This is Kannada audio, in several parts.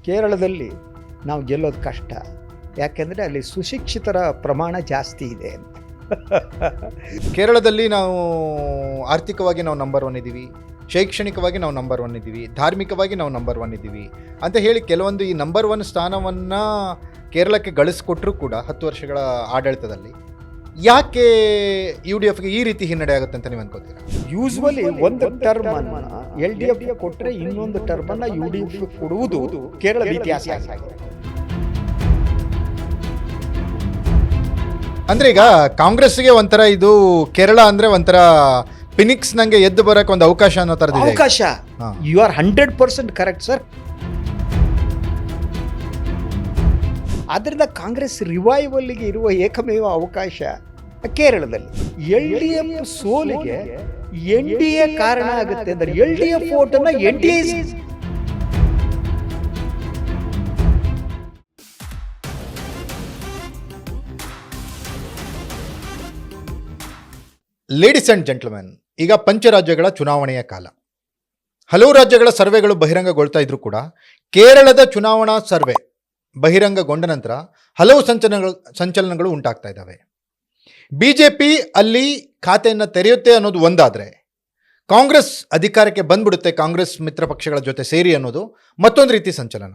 ಕೇರಳದಲ್ಲಿ ನಾವು ಗೆಲ್ಲೋದು ಕಷ್ಟ, ಯಾಕೆಂದರೆ ಅಲ್ಲಿ ಸುಶಿಕ್ಷಿತರ ಪ್ರಮಾಣ ಜಾಸ್ತಿ ಇದೆ ಅಂತ. ಕೇರಳದಲ್ಲಿ ನಾವು ಆರ್ಥಿಕವಾಗಿ ನಾವು ನಂಬರ್ 1 ಇದ್ದೀವಿ, ಶೈಕ್ಷಣಿಕವಾಗಿ ನಾವು ನಂಬರ್ 1 ಇದ್ದೀವಿ, ಧಾರ್ಮಿಕವಾಗಿ ನಾವು ನಂಬರ್ 1 ಇದ್ದೀವಿ ಅಂತ ಹೇಳಿ ಕೆಲವೊಂದು ಈ ನಂಬರ್ 1 ಸ್ಥಾನವನ್ನು ಕೇರಳಕ್ಕೆ ಗಳಿಸ್ಕೊಟ್ರೂ ಕೂಡ 10 ವರ್ಷಗಳ ಆಡಳಿತದಲ್ಲಿ ಯಾಕೆ UDFಗೆ ಈ ರೀತಿ ಹಿನ್ನಡೆ ಆಗುತ್ತೆ ಅಂತ ನೀವು ಅನ್ಕೋತೀರಾ? ಯೂಸ್ವಲಿ ಒಂದು ಟರ್ಮ್ LDF ಕೊಟ್ಟರೆ ಇನ್ನೊಂದು ಟರ್ಮನ್ನು UDF ಕೊಡುವುದು ಕೇರಳದ ಇತಿಹಾಸ ಆಗಿದೆ. ಅಂದರೆ ಈಗ ಕಾಂಗ್ರೆಸ್ಗೆ ಒಂಥರ ಇದು ಕೇರಳ ಅಂದರೆ ಒಂಥರ ಫಿನಿಕ್ಸ್ ನಂಗೆ ಎದ್ದು ಬರೋಕೆ ಒಂದು ಅವಕಾಶ ಅನ್ನೋ ಥರದ್ದು ಇದೆ. ಅವಕಾಶ, ಯು ಆರ್ 100% ಕರೆಕ್ಟ್ ಸರ್. ಆದ್ದರಿಂದ ಕಾಂಗ್ರೆಸ್ ರಿವೈವಲ್ಗೆ ಇರುವ ಏಕಮೇವ ಅವಕಾಶ ಕೇರಳದಲ್ಲಿ. LDF ಸೋಲಿಗೆ NDA ಕಾರಣ ಆಗುತ್ತೆ ಅಂದರೆ LDF ಓಟನ್ನು NDA ladies and gentlemen, ಈಗ ಪಂಚರಾಜ್ಯಗಳ ಚುನಾವಣೆಯ ಕಾಲ. ಹಲವು ರಾಜ್ಯಗಳ ಸರ್ವೆಗಳು ಬಹಿರಂಗಗೊಳ್ತಾ ಇದ್ರು ಕೂಡ ಕೇರಳದ ಚುನಾವಣಾ ಸರ್ವೆ ಬಹಿರಂಗಗೊಂಡ ನಂತರ ಹಲವು ಸಂಚಲನಗಳು ಉಂಟಾಗ್ತಾ ಇದ್ದಾವೆ. BJP ಅಲ್ಲಿ ಖಾತೆಯನ್ನು ತೆರೆಯುತ್ತೆ ಅನ್ನೋದು ಒಂದಾದರೆ, ಕಾಂಗ್ರೆಸ್ ಅಧಿಕಾರಕ್ಕೆ ಬಂದ್ಬಿಡುತ್ತೆ ಕಾಂಗ್ರೆಸ್ ಮಿತ್ರ ಪಕ್ಷಗಳ ಜೊತೆ ಸೇರಿ ಅನ್ನೋದು ಮತ್ತೊಂದು ರೀತಿ ಸಂಚಲನ.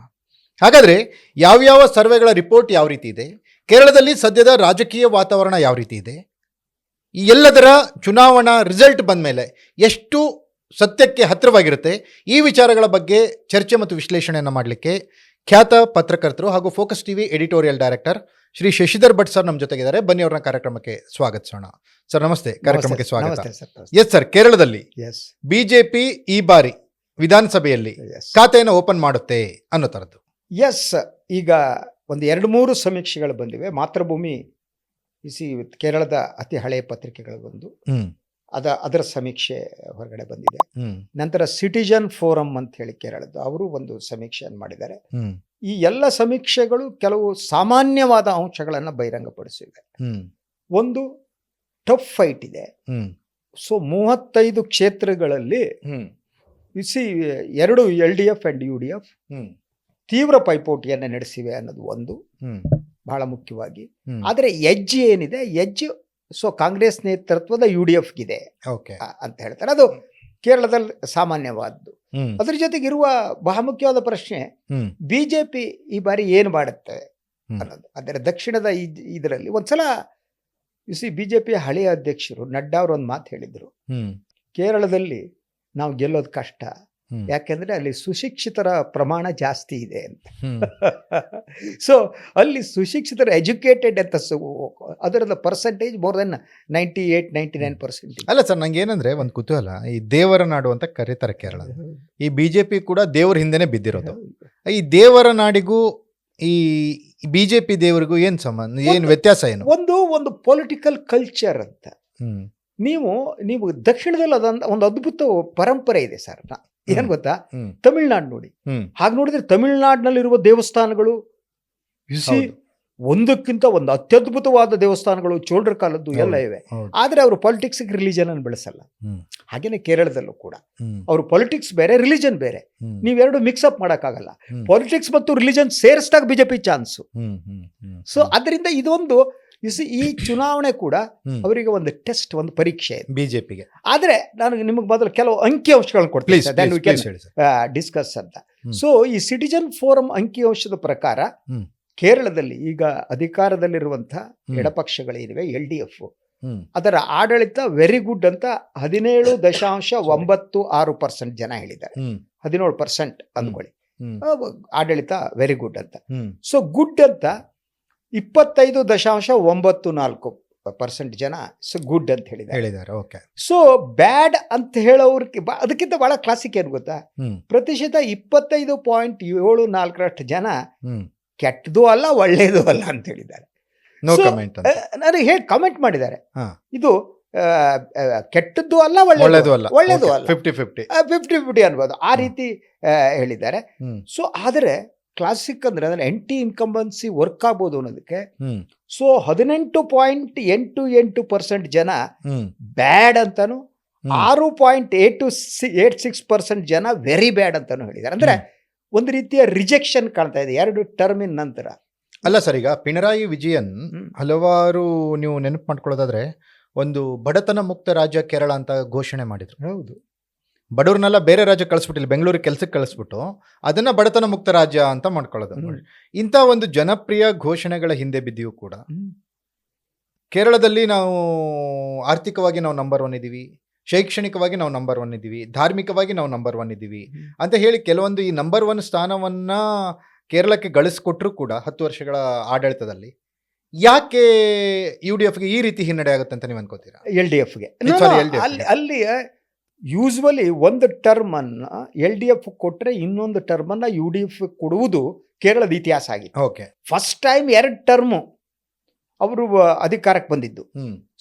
ಹಾಗಾದರೆ ಯಾವ್ಯಾವ ಸರ್ವೆಗಳ ರಿಪೋರ್ಟ್ ಯಾವ ರೀತಿ ಇದೆ, ಕೇರಳದಲ್ಲಿ ಸದ್ಯದ ರಾಜಕೀಯ ವಾತಾವರಣ ಯಾವ ರೀತಿ ಇದೆ, ಈ ಎಲ್ಲದರ ಚುನಾವಣಾ ರಿಸಲ್ಟ್ ಬಂದ ಮೇಲೆ ಎಷ್ಟು ಸತ್ಯಕ್ಕೆ ಹತ್ತಿರವಾಗಿರುತ್ತೆ, ಈ ವಿಚಾರಗಳ ಬಗ್ಗೆ ಚರ್ಚೆ ಮತ್ತು ವಿಶ್ಲೇಷಣೆಯನ್ನು ಮಾಡಲಿಕ್ಕೆ ಖ್ಯಾತ ಪತ್ರಕರ್ತರು ಹಾಗೂ focus TV editorial director Shri Shashidhar Bhat sir ನಮ್ಮ ಜೊತೆಗಿದ್ದಾರೆ. ಬನ್ನಿ ಅವ್ರನ್ನ ಕಾರ್ಯಕ್ರಮಕ್ಕೆ ಸ್ವಾಗತಿಸೋಣ. ಸರ್ ನಮಸ್ತೆ, ಕಾರ್ಯಕ್ರಮಕ್ಕೆ ಸ್ವಾಗತ. ಎಸ್ ಸರ್, ಕೇರಳದಲ್ಲಿ BJP ಈ ಬಾರಿ ವಿಧಾನಸಭೆಯಲ್ಲಿ ಖಾತೆಯನ್ನು ಓಪನ್ ಮಾಡುತ್ತೆ ಅನ್ನೋ ಥರದ್ದು. ಎಸ್, ಈಗ ಒಂದು 2-3 ಸಮೀಕ್ಷೆಗಳು ಬಂದಿವೆ. ಮಾತೃಭೂಮಿ ಕೇರಳದ ಅತಿ ಹಳೆಯ ಪತ್ರಿಕೆಗಳು ಬಂದು ಅದರ ಸಮೀಕ್ಷೆ ಹೊರಗಡೆ ಬಂದಿದೆ. ನಂತರ ಸಿಟಿಜನ್ ಫೋರಂ ಅಂತ ಹೇಳಿ ಕೇರಳದ್ದು, ಅವರು ಒಂದು ಸಮೀಕ್ಷೆಯನ್ನು ಮಾಡಿದ್ದಾರೆ. ಈ ಎಲ್ಲ ಸಮೀಕ್ಷೆಗಳು ಕೆಲವು ಸಾಮಾನ್ಯವಾದ ಅಂಶಗಳನ್ನು ಬಹಿರಂಗಪಡಿಸಿವೆ. ಒಂದು ಟಫ್ ಫೈಟ್ ಇದೆ. ಸೊ 35 ಕ್ಷೇತ್ರಗಳಲ್ಲಿ 2 LDF ಅಂಡ್ UDF ತೀವ್ರ ಪೈಪೋಟಿಯನ್ನು ನಡೆಸಿವೆ ಅನ್ನೋದು ಒಂದು ಬಹಳ ಮುಖ್ಯವಾಗಿ. ಆದರೆ ಎಜ್ ಏನಿದೆ, ಎಜ್ ಸೊ ಕಾಂಗ್ರೆಸ್ ನೇತೃತ್ವದ UDFಗಿದೆ ಅಂತ ಹೇಳ್ತಾರೆ. ಅದು ಕೇರಳದಲ್ಲಿ ಸಾಮಾನ್ಯವಾದ್ದು. ಅದ್ರ ಜೊತೆಗೆ ಇರುವ ಬಹಳ ಮುಖ್ಯವಾದ ಪ್ರಶ್ನೆ, BJP ಈ ಬಾರಿ ಏನು ಮಾಡುತ್ತೆ ಅನ್ನೋದು. ಅದರ ದಕ್ಷಿಣದ ಇದರಲ್ಲಿ ಒಂದ್ಸಲ BJP ಹಳೆಯ ಅಧ್ಯಕ್ಷರು ನಡ್ಡಾ ಅವರು ಒಂದು ಮಾತು ಹೇಳಿದ್ರು, ಕೇರಳದಲ್ಲಿ ನಾವು ಗೆಲ್ಲೋದು ಕಷ್ಟ, ಯಾಕೆಂದ್ರೆ ಅಲ್ಲಿ ಸುಶಿಕ್ಷಿತರ ಪ್ರಮಾಣ ಜಾಸ್ತಿ ಇದೆ ಅಂತ. ಸೊ ಅಲ್ಲಿ ಸುಶಿಕ್ಷಿತರು ಎಜುಕೇಟೆಡ್ ಅಂತ ಅದರದ ಪರ್ಸೆಂಟೇಜ್ ಮೋರ್ ದೆನ್ 98-99%. ಅಲ್ಲ ಸರ್, ನಂಗೆ ಏನಂದ್ರೆ ಒಂದು ಕುತೂಹಲ, ಈ ದೇವರ ನಾಡು ಅಂತ ಕರೀತಾರೆ ಕೇರಳ. ಈ BJP ಕೂಡ ದೇವರ ಹಿಂದೆನೆ ಬಿದ್ದಿರೋದು. ಈ ದೇವರ ನಾಡಿಗೂ ಈ BJP ದೇವರಿಗೂ ಏನ್ ಸಂಬಂಧ, ಏನ್ ವ್ಯತ್ಯಾಸ ಏನು? ಒಂದು ಪೊಲಿಟಿಕಲ್ ಕಲ್ಚರ್ ಅಂತ. ನೀವು ದಕ್ಷಿಣದಲ್ಲಿ ಒಂದು ಅದ್ಭುತ ಪರಂಪರೆ ಇದೆ ಸರ್. ಏನ್ ಗೊತ್ತಾ, ತಮಿಳ್ನಾಡು ನೋಡಿ. ಹಾಗೆ ನೋಡಿದ್ರೆ ತಮಿಳ್ನಾಡಿನಲ್ಲಿರುವ ದೇವಸ್ಥಾನಗಳು ಒಂದಕ್ಕಿಂತ ಒಂದು ಅತ್ಯದ್ಭುತವಾದ ದೇವಸ್ಥಾನಗಳು ಚೋಳರ ಕಾಲದ್ದು ಎಲ್ಲ ಇವೆ. ಆದ್ರೆ ಅವರು ಪಾಲಿಟಿಕ್ಸ್ ರಿಲಿಜನ್ ಅನ್ನು ಬೆಳೆಸಲ್ಲ. ಹಾಗೇನೆ ಕೇರಳದಲ್ಲೂ ಕೂಡ ಅವರು ಪಾಲಿಟಿಕ್ಸ್ ಬೇರೆ, ರಿಲಿಜನ್ ಬೇರೆ. ನೀವೆರಡು ಮಿಕ್ಸ್ ಅಪ್ ಮಾಡಕ್ಕಾಗಲ್ಲ. ಪಾಲಿಟಿಕ್ಸ್ ಮತ್ತು ರಿಲಿಜನ್ ಸೇರಿಸಿದಾಗ BJP ಚಾನ್ಸು. ಸೊ ಅದರಿಂದ ಇದೊಂದು ಈ ಚುನಾವಣೆ ಕೂಡ ಅವರಿಗೆ ಒಂದು ಟೆಸ್ಟ್, ಒಂದು ಪರೀಕ್ಷೆ BJPಗೆ. ಆದ್ರೆ ನಾನು ನಿಮಗೆ ಮೊದಲು ಕೆಲವು ಅಂಕಿಅಂಶಗಳನ್ನು ಕೊಡ್ತೀನಿ, ಡಿಸ್ಕಸ್ ಅಂತ. ಸೊ ಈ ಸಿಟಿಜನ್ ಫೋರಂ ಅಂಕಿಅಂಶದ ಪ್ರಕಾರ ಕೇರಳದಲ್ಲಿ ಈಗ ಅಧಿಕಾರದಲ್ಲಿರುವಂತಹ ಎಡಪಕ್ಷಗಳೇನಿವೆ LDF, ಅದರ ಆಡಳಿತ ವೆರಿ ಗುಡ್ ಅಂತ 17.96% ಜನ ಹೇಳಿದ್ದಾರೆ. 17% ಅಂದ್ಕೊಳ್ಳಿ, ಆಡಳಿತ ವೆರಿ ಗುಡ್ ಅಂತ. ಸೊ ಗುಡ್ ಅಂತ 25.94% ಜನ ಗುಡ್ ಅಂತ ಹೇಳಿದ್ದಾರೆ. ಸೊ ಬ್ಯಾಡ್ ಅಂತ ಹೇಳೋರಿಗೆ ಅದಕ್ಕಿಂತ ಬಹಳ ಕ್ಲಾಸಿಕ್ ಏನು ಗೊತ್ತಾ, ಪ್ರತಿಶತ 25.74% ಜನ ಕೆಟ್ಟದು ಅಲ್ಲ ಒಳ್ಳೇದು ಅಲ್ಲ ಅಂತ ಹೇಳಿದ್ದಾರೆ. ನನಗೆ ಹೇಳಿ ಕಮೆಂಟ್ ಮಾಡಿದ್ದಾರೆ, ಇದು ಕೆಟ್ಟದ್ದು ಅಲ್ಲ ಒಳ್ಳೇದು ಅಲ್ಲ 50-50 ಅನ್ಬೋದು, ಆ ರೀತಿ ಹೇಳಿದ್ದಾರೆ. ಸೊ ಆದರೆ ಕ್ಲಾಸಿಕ್ ಅಂದ್ರೆ ಅದನ್ನ ಆಂಟಿ ಇನ್ಕಂಬನ್ಸಿ ವರ್ಕ್ ಆಗ್ಬೋದು ಅನ್ನೋದಕ್ಕೆ. ಸೊ 18.88% ಜನ ಬ್ಯಾಡ್ ಅಂತಾನು, 6.86% ಜನ ವೆರಿ ಬ್ಯಾಡ್ ಅಂತಾನು ಹೇಳಿದ್ದಾರೆ. ಅಂದ್ರೆ ಒಂದು ರೀತಿಯ ರಿಜೆಕ್ಷನ್ ಕಾಣ್ತಾ ಇದೆ 2 ಟರ್ಮಿನ ನಂತರ. ಅಲ್ಲ ಸರ್, ಈಗ ಪಿಣರಾಯಿ ವಿಜಯನ್ ಹಲವಾರು ನೀವು ನೆನಪು ಮಾಡ್ಕೊಳ್ಳೋದಾದ್ರೆ ಒಂದು ಬಡತನ ಮುಕ್ತ ರಾಜ್ಯ ಕೇರಳ ಅಂತ ಘೋಷಣೆ ಮಾಡಿದ್ರು. ಹೌದು, ಬಡವ್ರನ್ನೆಲ್ಲ ಬೇರೆ ರಾಜ್ಯ ಕಳಿಸ್ಬಿಟ್ಟಿಲ್ಲ, ಬೆಂಗಳೂರಿಗೆ ಕೆಲ್ಸಕ್ಕೆ ಕಳಿಸ್ಬಿಟ್ಟು ಅದನ್ನ ಬಡತನ ಮುಕ್ತ ರಾಜ್ಯ ಅಂತ ಮಾಡ್ಕೊಳ್ಳೋದು. ಇಂಥ ಒಂದು ಜನಪ್ರಿಯ ಘೋಷಣೆಗಳ ಹಿಂದೆ ಬಿದ್ದಿಯೂ ಕೂಡ ಕೇರಳದಲ್ಲಿ ನಾವು ಆರ್ಥಿಕವಾಗಿ ನಾವು ನಂಬರ್ 1 ಇದ್ದೀವಿ, ಶೈಕ್ಷಣಿಕವಾಗಿ ನಾವು ನಂಬರ್ 1 ಇದ್ದೀವಿ, ಧಾರ್ಮಿಕವಾಗಿ ನಾವು ನಂಬರ್ 1 ಇದ್ದೀವಿ ಅಂತ ಹೇಳಿ ಕೆಲವೊಂದು ಈ ನಂಬರ್ 1 ಸ್ಥಾನವನ್ನ ಕೇರಳಕ್ಕೆ ಗಳಿಸ್ಕೊಟ್ರು ಕೂಡ 10 ವರ್ಷಗಳ ಆಡಳಿತದಲ್ಲಿ ಯಾಕೆ UDFಗೆ ಈ ರೀತಿ ಹಿನ್ನಡೆ ಆಗುತ್ತೆ ಅಂತ ನೀವು ಅನ್ಕೋತೀರಾ? LDFಗೆ Sorry, LDF ಗೆ. ಅಲ್ಲಿ ಯೂಸ್ವಲಿ ಒಂದು ಟರ್ಮ್ ಅನ್ನ LDF ಕೊಟ್ರೆ ಇನ್ನೊಂದು ಟರ್ಮ್ ಅನ್ನ UDF ಕೊಡುವುದು ಕೇರಳದ ಇತಿಹಾಸ ಆಗಿದೆ. ಓಕೆ. ಫಸ್ಟ್ ಟೈಮ್ 2 ಟರ್ಮ್ ಅವರು ಅಧಿಕಾರಕ್ಕೆ ಬಂದಿದ್ದು.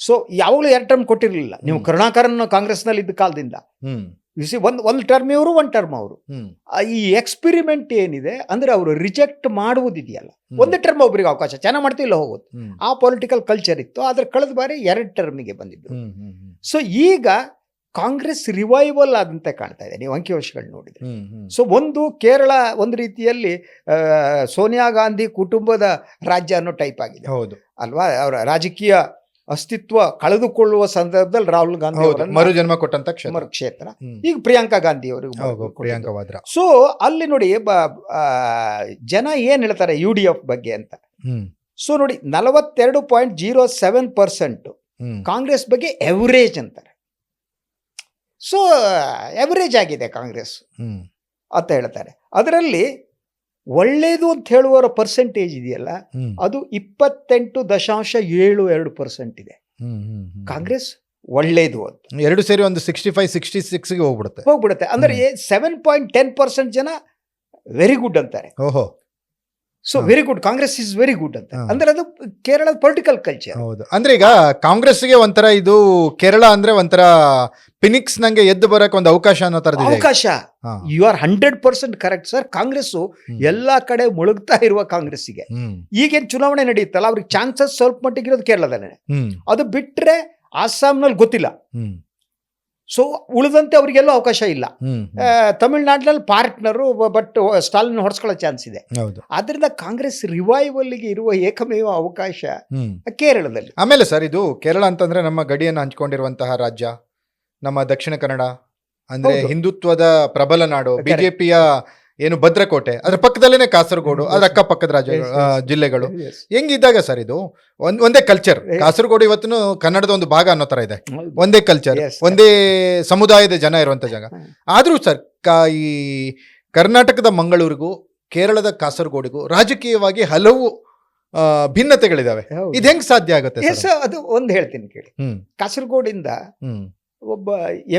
ಸೊ ಯಾವಾಗಲೂ 2 ಟರ್ಮ್ ಕೊಟ್ಟಿರಲಿಲ್ಲ. ನೀವು ಕರುಣಾಕರನ್ ಕಾಂಗ್ರೆಸ್ನಲ್ಲಿ ಇದ್ದ ಕಾಲದಿಂದ ಒಂದು ಟರ್ಮ್ ಇವರು, 1 ಟರ್ಮ್ ಅವರು. ಈ ಎಕ್ಸ್ಪೆರಿಮೆಂಟ್ ಏನಿದೆ ಅಂದ್ರೆ ಅವರು ರಿಜೆಕ್ಟ್ ಮಾಡುವುದಿದೆಯಲ್ಲ, 1 ಟರ್ಮ್ ಒಬ್ಬರಿಗೆ ಅವಕಾಶ ಚೆನ್ನಾಗಿ ಮಾಡ್ತಿಲ್ಲ ಹೋಗೋದು, ಆ ಪೊಲಿಟಿಕಲ್ ಕಲ್ಚರ್ ಇತ್ತು. ಆದ್ರೆ ಕಳೆದ ಬಾರಿ 2 ಟರ್ಮಿಗೆ ಬಂದಿದ್ದು. ಸೊ ಈಗ ಕಾಂಗ್ರೆಸ್ ರಿವೈವಲ್ ಆದಂತೆ ಕಾಣ್ತಾ ಇದೆ ನೀವು ಅಂಕಿಅಂಶಗಳು ನೋಡಿದ್ರೆ. ಸೊ ಒಂದು ಕೇರಳ ಒಂದು ರೀತಿಯಲ್ಲಿ ಸೋನಿಯಾ ಗಾಂಧಿ ಕುಟುಂಬದ ರಾಜ್ಯ ಅನ್ನೋ ಟೈಪ್ ಆಗಿದೆ. ಹೌದು ಅಲ್ವಾ? ಅವರ ರಾಜಕೀಯ ಅಸ್ತಿತ್ವ ಕಳೆದುಕೊಳ್ಳುವ ಸಂದರ್ಭದಲ್ಲಿ ರಾಹುಲ್ ಗಾಂಧಿ ಮರುಜನ್ಮ ಕೊಟ್ಟಂತ ಕ್ಷೇತ್ರ. ಈಗ ಪ್ರಿಯಾಂಕಾ ಗಾಂಧಿ ಅವರಿಗೆ ಪ್ರಿಯಾಂಕಾ ವಾದ್ರಾ. ಸೊ ಅಲ್ಲಿ ನೋಡಿ ಜನ ಏನ್ ಹೇಳ್ತಾರೆ UDF ಬಗ್ಗೆ ಅಂತ. ಸೊ ನೋಡಿ 42.07% ಕಾಂಗ್ರೆಸ್ ಬಗ್ಗೆ ಎವರೇಜ್ ಅಂತಾರೆ. ಸೊ ಎವರೇಜ್ ಆಗಿದೆ ಕಾಂಗ್ರೆಸ್ ಅಂತ ಹೇಳ್ತಾರೆ. ಅದರಲ್ಲಿ ಒಳ್ಳೇದು ಅಂತ ಹೇಳುವವರ ಪರ್ಸೆಂಟೇಜ್ ಇದೆಯಲ್ಲ, ಅದು 28.72% ಇದೆ. ಕಾಂಗ್ರೆಸ್ ಒಳ್ಳೇದು ಅಂತ 2 ಸೇರಿ ಒಂದು 65-66 ಹೋಗ್ಬಿಡುತ್ತೆ. ಅಂದ್ರೆ 7.10% ಜನ ವೆರಿ ಗುಡ್ ಅಂತಾರೆ. ಓಹೋ. So very good, Congress is very good ಅಂತ. ಅಂದ್ರೆ ಅದು ಕೇರಳದ ಪೊಲಿಟಿಕಲ್ ಕಲ್ಚರ್. ಹೌದು. ಅಂದ್ರೆ ಈಗ ಕಾಂಗ್ರೆಸ್ಗೆ ಒಂಥರ ಇದು ಕೇರಳ ಅಂದ್ರೆ ಒಂಥರ ಫಿನಿಕ್ಸ್ ನಂಗೆ ಎದ್ದು ಬರಕ್ ಒಂದು ಅವಕಾಶ ಅನ್ನೋ ತರದ ಅವಕಾಶ. You are 100% correct sir. Congress ಎಲ್ಲಾ ಕಡೆ ಮುಳುಗ್ತಾ ಇರುವ ಕಾಂಗ್ರೆಸ್ಸಿಗೆ ಈಗೇನ್ ಚುನಾವಣೆ ನಡೆಯುತ್ತಲ್ಲ, ಅವ್ರಿಗೆ ಚಾನ್ಸಸ್ ಸ್ವಲ್ಪ ಮಟ್ಟಿಗೆ ಇರೋದು ಕೇರಳದಲ್ಲೇ. ಅದು ಬಿಟ್ರೆ ಆಸಾಂನಲ್ಲಿ ಗೊತ್ತಿಲ್ಲ. ಸೊ ಉಳಿದಂತೆ ಅವರಿಗೆಲ್ಲೂ ಅವಕಾಶ ಇಲ್ಲ. ತಮಿಳ್ನಾಡಿನಲ್ಲಿ ಪಾರ್ಟ್ನರು, ಬಟ್ ಸ್ಟಾಲಿನ್ ಹೊಡ್ಸ್ಕೊಳ್ಳೋ ಚಾನ್ಸ್ ಇದೆ. ಆದ್ರಿಂದ ಕಾಂಗ್ರೆಸ್ ರಿವೈವಲ್ಗೆ ಇರುವ ಏಕಮೇವ ಅವಕಾಶ ಕೇರಳದಲ್ಲಿ. ಆಮೇಲೆ ಸರ್, ಇದು ಕೇರಳ ಅಂತಂದ್ರೆ ನಮ್ಮ ಗಡಿಯನ್ನು ಹಂಚಿಕೊಂಡಿರುವಂತಹ ರಾಜ್ಯ, ನಮ್ಮ ದಕ್ಷಿಣ ಕನ್ನಡ ಅಂದ್ರೆ ಹಿಂದುತ್ವದ ಪ್ರಬಲ ನಾಡು, ಬಿಜೆಪಿಯ ಏನು ಭದ್ರಕೋಟೆ, ಅದ್ರ ಪಕ್ಕದಲ್ಲೇನೆ ಕಾಸರಗೋಡು, ಅದ್ರ ಅಕ್ಕಪಕ್ಕದ ಜಿಲ್ಲೆಗಳು. ಹೆಂಗಿದ್ದಾಗ ಸರ್ ಇದು ಒಂದೇ ಕಲ್ಚರ್. ಕಾಸರಗೋಡು ಇವತ್ತು ಕನ್ನಡದ ಒಂದು ಭಾಗ ಅನ್ನೋ ತರ ಇದೆ. ಒಂದೇ ಕಲ್ಚರ್, ಒಂದೇ ಸಮುದಾಯದ ಜನ ಇರುವಂತ ಜಾಗ. ಆದ್ರೂ ಸರ್ ಈ ಕರ್ನಾಟಕದ ಮಂಗಳೂರಿಗೂ ಕೇರಳದ ಕಾಸರಗೋಡಿಗೂ ರಾಜಕೀಯವಾಗಿ ಹಲವು ಭಿನ್ನತೆಗಳಿದಾವೆ. ಇದು ಹೆಂಗ್ ಸಾಧ್ಯ ಆಗುತ್ತೆ? ಅದು ಒಂದು ಹೇಳ್ತೀನಿ ಕೇಳಿ. ಕಾಸರಗೋಡಿಂದ ಒಬ್ಬ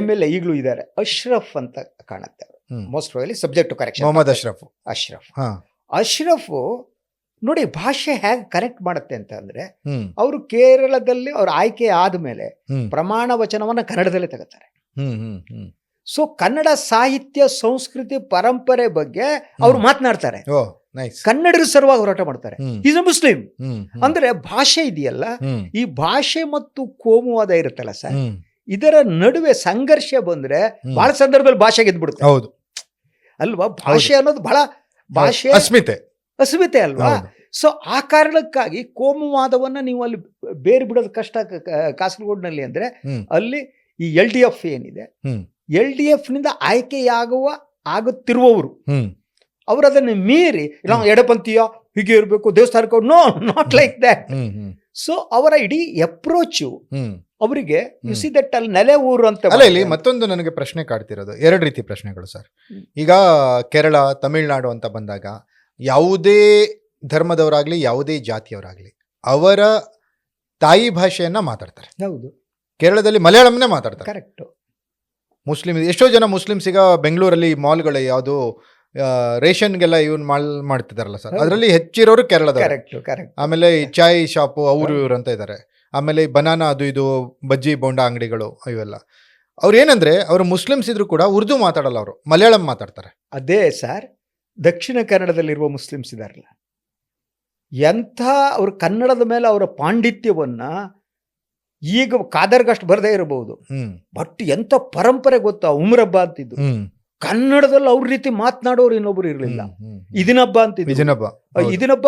MLA ಈಗಲೂ ಇದ್ದಾರೆ, ಅಶ್ರಫ್ ಅಂತ ಕಾಣುತ್ತೆ. Most probably subject to correction, Mohammed Ashraf. Ashraf ನೋಡಿ ಭಾಷೆ ಹೇಗೆ ಕರೆಕ್ಟ್ ಮಾಡುತ್ತೆ ಅಂತ ಅಂದ್ರೆ, ಅವರು ಕೇರಳದಲ್ಲಿ ಅವ್ರ ಆಯ್ಕೆ ಆದ್ಮೇಲೆ ಪ್ರಮಾಣ ವಚನವನ್ನ ಕನ್ನಡದಲ್ಲೇ ತಗೋತಾರೆ. ಸೊ ಕನ್ನಡ ಸಾಹಿತ್ಯ, ಸಂಸ್ಕೃತಿ, ಪರಂಪರೆ ಬಗ್ಗೆ ಅವ್ರು ಮಾತನಾಡ್ತಾರೆ. ಕನ್ನಡರ ಸಲುವಾಗಿ ಹೋರಾಟ ಮಾಡ್ತಾರೆ. Is a Muslim. ಅಂದ್ರೆ ಭಾಷೆ ಇದೆಯಲ್ಲ, ಈ ಭಾಷೆ ಮತ್ತು ಕೋಮುವಾದ ಇರುತ್ತಲ್ಲ ಸರ್, ಇದರ ನಡುವೆ ಸಂಘರ್ಷ ಬಂದ್ರೆ ಬಹಳ ಸಂದರ್ಭದಲ್ಲಿ ಭಾಷೆ ಗೆದ್ಬಿಡುತ್ತೆ. ಹೌದು ಅಲ್ವಾ? ಭಾಷೆ ಅನ್ನೋದು ಬಹಳ ಭಾಷೆ ಅಸ್ಮಿತೆ ಅಲ್ವಾ? ಸೊ ಆ ಕಾರಣಕ್ಕಾಗಿ ಕೋಮುವಾದವನ್ನ ನೀವು ಅಲ್ಲಿ ಬೇರೆ ಬಿಡೋದು ಕಷ್ಟ ಕಾಸರಗೋಡಿನಲ್ಲಿ. ಅಂದ್ರೆ ಅಲ್ಲಿ ಈ LDF ಏನಿದೆ, LDF ನಿಂದ ಆಗುತ್ತಿರುವವರು ಅವರು ಅದನ್ನು ಮೀರಿ ನಾವು ಎಡಪಂಥೀಯ ಹೀಗೆ ಇರಬೇಕು, ದೇವಸ್ಥಾನಕ್ಕೆ no, not like that. So ಅವರ ಇಡೀ ಅಪ್ರೋಚ್ ಅವರಿಗೆ ಯುಸಿ ದಟ್ ಅಲ್ಲಿ ನೆಲೆ ಊರು ಅಂತ. ಅಲ್ಲ, ಇಲ್ಲಿ ಮತ್ತೊಂದು ನನಗೆ ಪ್ರಶ್ನೆ ಕಾಡ್ತಿರೋದು, 2 ರೀತಿ ಪ್ರಶ್ನೆಗಳು ಸರ್. ಈಗ ಕೇರಳ, ತಮಿಳ್ನಾಡು ಅಂತ ಬಂದಾಗ ಯಾವುದೇ ಧರ್ಮದವರಾಗ್ಲಿ, ಯಾವುದೇ ಜಾತಿಯವರಾಗ್ಲಿ ಅವರ ತಾಯಿ ಭಾಷೆಯನ್ನ ಮಾತಾಡ್ತಾರೆ. ಹೌದು, ಕೇರಳದಲ್ಲಿ ಮಲಯಾಳಂನೇ ಮಾತಾಡ್ತಾರೆ. ಕರೆಕ್ಟ್. ಮುಸ್ಲಿಂ, ಎಷ್ಟೋ ಜನ ಮುಸ್ಲಿಮ್ಸ್ ಈಗ ಬೆಂಗಳೂರಲ್ಲಿ ಮಾಲ್ಗಳು ಯಾವುದು ರೇಷನ್ಗೆಲ್ಲ ಇವನ್ ಮಾಡ್ತಿದಾರಲ್ಲ ಸರ್, ಅದರಲ್ಲಿ ಹೆಚ್ಚಿರೋರು ಕೇರಳದ. ಆಮೇಲೆ ಈ ಚಾಯ್ ಶಾಪು ಅವರು ಇವರು ಅಂತ ಇದ್ದಾರೆ. ಆಮೇಲೆ ಬನಾನಾ ಅದು ಇದು ಬಜ್ಜಿ ಬೋಂಡಾ ಅಂಗಡಿಗಳು ಇವೆಲ್ಲ. ಅವ್ರು ಏನಂದ್ರೆ ಅವರು ಮುಸ್ಲಿಮ್ಸ್ ಇದ್ರು ಕೂಡ ಉರ್ದು ಮಾತಾಡಲ್ಲ, ಅವರು ಮಲಯಾಳಂ ಮಾತಾಡ್ತಾರೆ. ಅದೇ ಸರ್, ದಕ್ಷಿಣ ಕನ್ನಡದಲ್ಲಿರುವ ಮುಸ್ಲಿಮ್ಸ್ ಇದಾರಲ್ಲ, ಎಂಥ ಅವ್ರ ಕನ್ನಡದ ಮೇಲೆ ಅವರ ಪಾಂಡಿತ್ಯವನ್ನ ಈಗ ಕಾದರ್ಗಷ್ಟು ಬರದೇ ಇರಬಹುದು, ಬಟ್ ಎಂಥ ಪರಂಪರೆ ಗೊತ್ತಾ, ಉಮ್ರಬ್ಬ ಅಂತಿದ್ದು. ಕನ್ನಡದಲ್ಲಿ ಅವ್ರ ರೀತಿ ಮಾತನಾಡೋರು ಇನ್ನೊಬ್ರು ಇರಲಿಲ್ಲ. ಇದನ್ನಬ್ಬ ಅಂತಿದ್ರು. ಇದನ್ನಬ್ಬ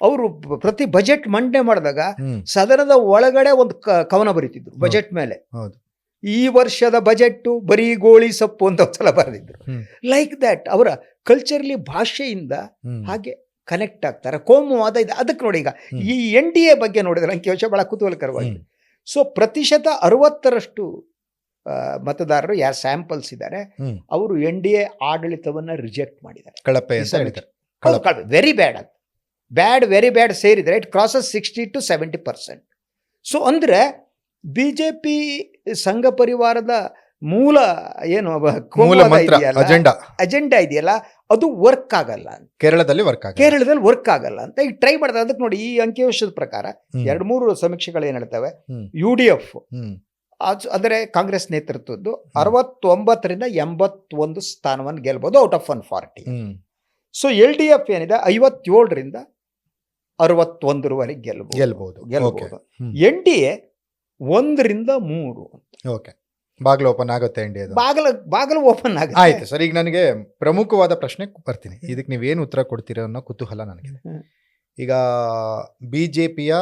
ಅವರು ಪ್ರತಿ ಬಜೆಟ್ ಮಂಡನೆ ಮಾಡಿದಾಗ ಸದನದ ಒಳಗಡೆ ಒಂದು ಕವನ ಬರೀತಿದ್ರು ಬಜೆಟ್ ಮೇಲೆ. ಈ ವರ್ಷದ ಬಜೆಟ್ ಬರೀ ಗೋಳಿ ಸೊಪ್ಪು ಅಂತ ಒಂದ್ಸಲ ಬರೆದಿದ್ರು. ಲೈಕ್ ದಟ್ ಅವರ ಕಲ್ಚರ್ಲಿ ಭಾಷೆಯಿಂದ ಹಾಗೆ ಕನೆಕ್ಟ್ ಆಗ್ತಾರೆ. ಕೋಮುವಾದ ಇದೆ. ಅದಕ್ಕೆ ನೋಡಿ, ಈಗ ಈ NDA ಬಗ್ಗೆ ನೋಡಿದ್ರೆ ಅಂಕಿಅಂಶ ಬಹಳ ಕುತೂಹಲಕರವಾಗಿದೆ. ಸೊ 60% ಮತದಾರರು ಯಾರು ಸ್ಯಾಂಪಲ್ಸ್ ಇದ್ದಾರೆ ಅವರು NDA ಆಡಳಿತವನ್ನ ರಿಜೆಕ್ಟ್ ಮಾಡಿದ್ದಾರೆ. ವೆರಿ ಬ್ಯಾಡ್, ಅದು ಬ್ಯಾಡ್, ವೆರಿ ಬ್ಯಾಡ್ ಸೇರಿದ್ರೆ ಇಟ್ ಕ್ರಾಸಸ್ 60 to 70%. ಸೊ ಅಂದ್ರೆ ಬಿಜೆಪಿ ಸಂಘ ಪರಿವಾರದ ಮೂಲ ಏನು ಅಜೆಂಡಾ ಇದೆಯಲ್ಲ ಅದು ವರ್ಕ್ ಆಗಲ್ಲ, ಕೇರಳದಲ್ಲಿ ವರ್ಕ್ ಆಗಲ್ಲ ಅಂತ ಈಗ ಟ್ರೈ ಮಾಡಿದ್ರೆ. ಅದಕ್ಕೆ ನೋಡಿ, ಈ ಅಂಕಿಅಂಶದ ಪ್ರಕಾರ 2-3 ಸಮೀಕ್ಷೆಗಳು ಏನ್ ಹೇಳ್ತವೆ, UDF ಅಂದರೆ ಕಾಂಗ್ರೆಸ್ ನೇತೃತ್ವದ್ದು 69ರಿಂದ 81 ಸ್ಥಾನವನ್ನು ಗೆಲ್ಬಹುದು ಔಟ್ ಆಫ್ 140. ಸೊ LDF ಏನಿದೆ 57ರಿಂದ 61ರವರೆಗೆ ಗೆಲ್ಬಹುದು. NDA 1ರಿಂದ 3 ಬಾಗಿಲು ಓಪನ್ ಆಗುತ್ತೆ. ಬಾಗಿಲು ಓಪನ್ ಆಗುತ್ತೆ. ಆಯ್ತು ಸರ್, ಈಗ ನನಗೆ ಪ್ರಮುಖವಾದ ಪ್ರಶ್ನೆ ಬರ್ತೀನಿ. ಇದಕ್ಕೆ ನೀವೇನು ಉತ್ತರ ಕೊಡ್ತೀರ ಅನ್ನೋ ಕುತೂಹಲ ನನಗೆ. ಈಗ ಬಿಜೆಪಿಯ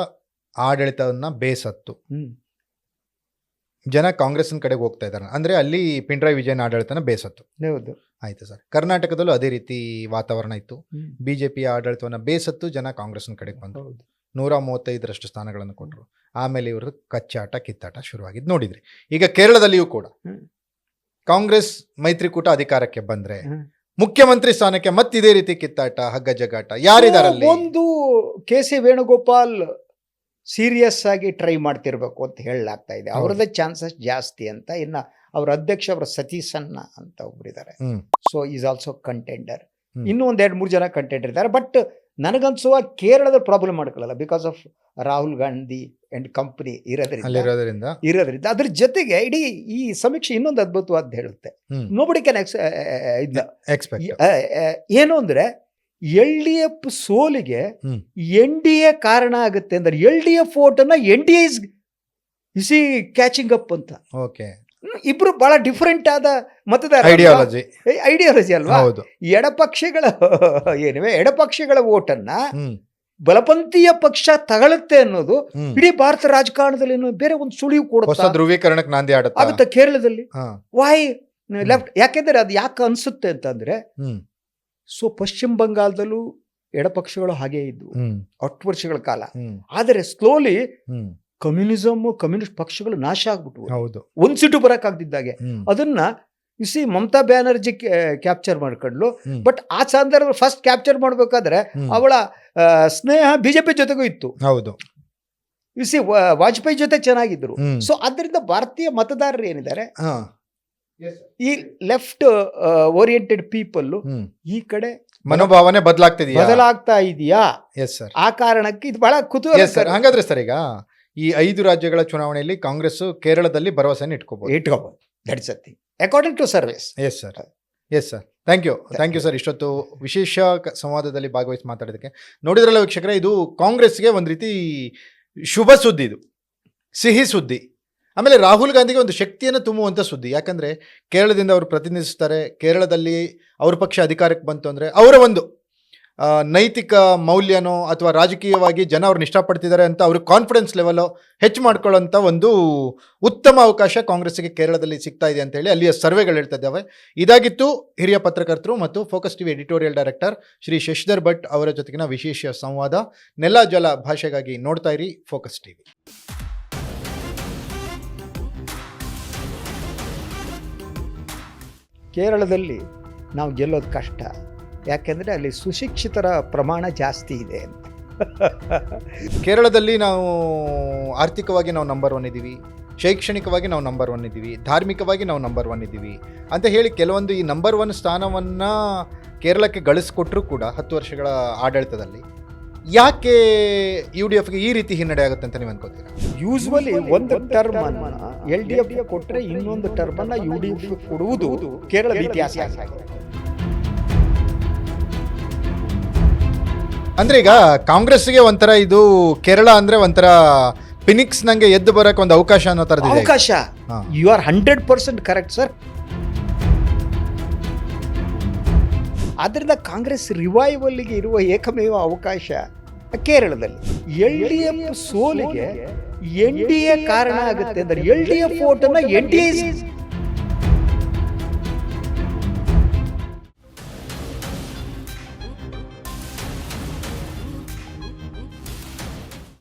ಆಡಳಿತವನ್ನ ಬೇಸತ್ತು ಜನ ಕಾಂಗ್ರೆಸ್ನ ಕಡೆಗೆ ಹೋಗ್ತಾ ಇದ್ದಾರೆ, ಅಂದ್ರೆ ಅಲ್ಲಿ ಪಿಣರಾಯಿ ವಿಜಯನ್ ಆಡಳಿತನ ಬೇಸತ್ತು. ಆಯ್ತು ಸರ್, ಕರ್ನಾಟಕದಲ್ಲೂ ಅದೇ ರೀತಿ ವಾತಾವರಣ ಇತ್ತು. ಬಿಜೆಪಿಯ ಆಡಳಿತವನ್ನ ಬೇಸತ್ತು ಜನ ಕಾಂಗ್ರೆಸ್ನ ಕಡೆಗೆ ಬಂದರು. 135ರಷ್ಟು ಸ್ಥಾನಗಳನ್ನು ಕೊಟ್ಟರು. ಆಮೇಲೆ ಇವ್ರದ್ದು ಕಚ್ಚಾಟ ಕಿತ್ತಾಟ ಶುರುವಾಗಿದ್ದು ನೋಡಿದ್ರಿ. ಈಗ ಕೇರಳದಲ್ಲಿಯೂ ಕೂಡ ಕಾಂಗ್ರೆಸ್ ಮೈತ್ರಿಕೂಟ ಅಧಿಕಾರಕ್ಕೆ ಬಂದ್ರೆ ಮುಖ್ಯಮಂತ್ರಿ ಸ್ಥಾನಕ್ಕೆ ಮತ್ತಿದೇ ರೀತಿ ಕಿತ್ತಾಟ, ಹಗ್ಗ ಜಗಾಟ ಯಾರಿದಾರಲ್ಲಿ? ಒಂದು KC ವೇಣುಗೋಪಾಲ್ ಸೀರಿಯಸ್ ಆಗಿ ಟ್ರೈ ಮಾಡ್ತಿರ್ಬೇಕು ಅಂತ ಹೇಳಲಾಗ್ತಾ ಇದೆ. ಅವರದೇ ಚಾನ್ಸಸ್ ಜಾಸ್ತಿ ಅಂತ. ಇನ್ನ ಅವ್ರ ಅಧ್ಯಕ್ಷ ಅವರ ಸತೀಶನ್ನ ಅಂತ ಒಬ್ಬರಿದ್ದಾರೆ. So is also contender. ಇನ್ನೂ 2-3 ಜನ ಕಂಟೆಂಡರ್ ಇದ್ದಾರೆ. ಬಟ್ ನನಗನ್ಸುವ ಕೇರಳದ ಪ್ರಾಬ್ಲಮ್ ಮಾಡ್ಕೊಳ್ಳಲ್ಲ, because of Rahul Gandhi and company ಇರೋದ್ರಿಂದ. ಅದ್ರ ಜೊತೆಗೆ ಇಡೀ ಈ ಸಮೀಕ್ಷೆ ಇನ್ನೊಂದು ಅದ್ಭುತವಾದ ಹೇಳುತ್ತೆ. ನೋಬಡಿ ಕ್ಯಾನ್ ಎಕ್ಸ್ಪೆಕ್ಟ್ ಏನು ಅಂದ್ರೆ LDF ಸೋಲಿಗೆ NDA ಕಾರಣ ಆಗುತ್ತೆ ಅಂದ್ರೆ LDF ಓಟನ್ನ NDA is catching up ಅಂತ. ಇಬ್ರು ಬಹಳ ಡಿಫರೆಂಟ್ ಆದ ಮತದಾರ ಐಡಿಯಾಲಜಿ ಅಲ್ವಾ. ಎಡಪಕ್ಷಗಳ ಓಟನ್ನ ಬಲಪಂಥೀಯ ಪಕ್ಷ ತಗೊಳುತ್ತೆ ಅನ್ನೋದು ಇಡೀ ಭಾರತ ರಾಜಕಾರಣದಲ್ಲಿ ಬೇರೆ ಒಂದು ಸುಳಿವು ಕೊಡುತ್ತೆ, ಧ್ರುವೀಕರಣಕ್ಕೆ ನಾಂದಿ ಆಗುತ್ತೆ ಕೇರಳದಲ್ಲಿ. Why left? ಯಾಕೆಂದ್ರೆ ಅದು ಯಾಕೆ ಅನ್ಸುತ್ತೆ ಅಂತಂದ್ರೆ, ಸೊ ಪಶ್ಚಿಮ ಬಂಗಾಳದಲ್ಲೂ ಎಡಪಕ್ಷಗಳು ಹಾಗೇ ಇದ್ವು 10 ವರ್ಷಗಳ ಕಾಲ. ಆದರೆ ಸ್ಲೋಲಿ ಕಮ್ಯುನಿಸ್ಟ್ ಪಕ್ಷಗಳು ನಾಶ ಆಗ್ಬಿಟ್ವು. 1 ಸೀಟು ಬರಕಾಗ್ದಿದ್ದಾಗೆ. ಅದನ್ನ ಮಮತಾ ಬ್ಯಾನರ್ಜಿ ಕ್ಯಾಪ್ಚರ್ ಮಾಡ್ಕೊಂಡ್ಲು. ಬಟ್ ಆ ಸಂದರ್ಭದಲ್ಲಿ ಫಸ್ಟ್ ಕ್ಯಾಪ್ಚರ್ ಮಾಡ್ಬೇಕಾದ್ರೆ ಅವಳ ಸ್ನೇಹ ಬಿಜೆಪಿ ಜೊತೆಗೂ ಇತ್ತು. ವಾಜಪೇಯಿ ಜೊತೆ ಚೆನ್ನಾಗಿದ್ರು. ಸೊ ಅದರಿಂದ ಭಾರತೀಯ ಮತದಾರರು ಏನಿದ್ದಾರೆ, ಈ ಲೆಫ್ಟ್ ಓರಿಯೆಂಟೆಡ್ ಪೀಪಲ್ ಈ ಕಡೆ ಮನೋಭಾವನೆ ಬದಲಾಗ್ತಾ ಇದೆಯಾ? ಆ ಕಾರಣಕ್ಕೆ ಇದು ಬಹಳ ಕುತೂಹಲ. ಹಾಗಾದ್ರೆ ಸರ್, ಈಗ ಈ 5 ರಾಜ್ಯಗಳ ಚುನಾವಣೆಯಲ್ಲಿ ಕಾಂಗ್ರೆಸ್ ಕೇರಳದಲ್ಲಿ ಭರವಸೆಯನ್ನು ಇಟ್ಕೋಬಹುದು. That's a thing according to surveys. Yes sir, thank you sir. ಇಷ್ಟೊತ್ತು ವಿಶೇಷ ಸಂವಾದದಲ್ಲಿ ಭಾಗವಹಿಸಿ ಮಾತಾಡೋದಕ್ಕೆ. ನೋಡಿದ್ರಲ್ಲ ವೀಕ್ಷಕರೇ, ಇದು ಕಾಂಗ್ರೆಸ್ಗೆ ಒಂದು ರೀತಿ ಶುಭ ಸುದ್ದಿ, ಇದು ಸಿಹಿ ಸುದ್ದಿ. ಆಮೇಲೆ ರಾಹುಲ್ ಗಾಂಧಿಗೆ ಒಂದು ಶಕ್ತಿಯನ್ನು ತುಂಬುವಂಥ ಸುದ್ದಿ. ಯಾಕಂದರೆ ಕೇರಳದಿಂದ ಅವರು ಪ್ರತಿನಿಧಿಸ್ತಾರೆ. ಕೇರಳದಲ್ಲಿ ಅವ್ರ ಪಕ್ಷ ಅಧಿಕಾರಕ್ಕೆ ಬಂತು ಅಂದರೆ ಅವರ ಒಂದು ನೈತಿಕ ಮೌಲ್ಯನೋ ಅಥವಾ ರಾಜಕೀಯವಾಗಿ ಜನ ಅವ್ರನ್ನ ಇಷ್ಟಪಡ್ತಿದ್ದಾರೆ ಅಂತ ಅವ್ರ ಕಾನ್ಫಿಡೆನ್ಸ್ ಲೆವೆಲು ಹೆಚ್ಚು ಮಾಡ್ಕೊಳ್ಳೋಂಥ ಒಂದು ಉತ್ತಮ ಅವಕಾಶ ಕಾಂಗ್ರೆಸ್ಗೆ ಕೇರಳದಲ್ಲಿ ಸಿಗ್ತಾ ಇದೆ ಅಂತೇಳಿ ಅಲ್ಲಿಯ ಸರ್ವೆಗಳು ಹೇಳ್ತಾ ಇದ್ದಾವೆ. ಇದಾಗಿತ್ತು ಹಿರಿಯ ಪತ್ರಕರ್ತರು ಮತ್ತು focus TV editorial director Shri Shashidhar Bhat ಅವರ ಜೊತೆಗಿನ ವಿಶೇಷ ಸಂವಾದ. ನೆಲ ಜಲ ಭಾಷೆಗಾಗಿ ನೋಡ್ತಾ ಇರಿ ಫೋಕಸ್ ಟಿವಿ. ಕೇರಳದಲ್ಲಿ ನಾವು ಗೆಲ್ಲೋದು ಕಷ್ಟ, ಯಾಕೆಂದರೆ ಅಲ್ಲಿ ಸುಶಿಕ್ಷಿತರ ಪ್ರಮಾಣ ಜಾಸ್ತಿ ಇದೆ ಅಂತ. ಕೇರಳದಲ್ಲಿ ನಾವು ಆರ್ಥಿಕವಾಗಿ ನಾವು ನಂಬರ್ 1 ಇದ್ದೀವಿ, ಶೈಕ್ಷಣಿಕವಾಗಿ ನಾವು ನಂಬರ್ 1 ಇದ್ದೀವಿ, ಧಾರ್ಮಿಕವಾಗಿ ನಾವು ನಂಬರ್ 1 ಇದ್ದೀವಿ ಅಂತ ಹೇಳಿ ಕೆಲವೊಂದು ಈ ನಂಬರ್ 1 ಸ್ಥಾನವನ್ನು ಕೇರಳಕ್ಕೆ ಗಳಿಸ್ಕೊಟ್ರೂ ಕೂಡ 10 ವರ್ಷಗಳ ಆಡಳಿತದಲ್ಲಿ ಯಾಕೆ UDFಗೆ ಈ ರೀತಿ ಹಿನ್ನಡೆ ಆಗುತ್ತೆ ಅಂತ ನೀವು ಅನ್ಕೋತೀರಾ? ಯೂಸ್ವಲಿ ಒಂದು ಟರ್ಮ್ LDF ಕೊಟ್ಟರೆ ಇನ್ನೊಂದು ಟರ್ಮ್ ಅನ್ನ UDF ಕೊಡುವುದು ಕೇರಳದ ಇತಿಹಾಸ ಆಗಿದೆ. ಅಂದ್ರೆ ಈಗ ಕಾಂಗ್ರೆಸ್ಗೆ ಒಂಥರ ಇದು ಕೇರಳ ಅಂದ್ರೆ ಒಂಥರ ಫಿನಿಕ್ಸ್ ನಂಗೆ ಎದ್ದು ಬರಕ್ಕೆ ಒಂದು ಅವಕಾಶ ಅನ್ನೋ ತರದಿದೆ. ಅವಕಾಶ. You are 100% correct sir. ಆದ್ದರಿಂದ ಕಾಂಗ್ರೆಸ್ ರಿವೈವಲ್ಗೆ ಇರುವ ಏಕಮೇವ ಅವಕಾಶ ಕೇರಳದಲ್ಲಿ. LDF ಸೋಲಿಗೆ NDA ಕಾರಣ ಆಗುತ್ತೆ ಅಂದ್ರೆ LDF ಓಟನ್ನ NDA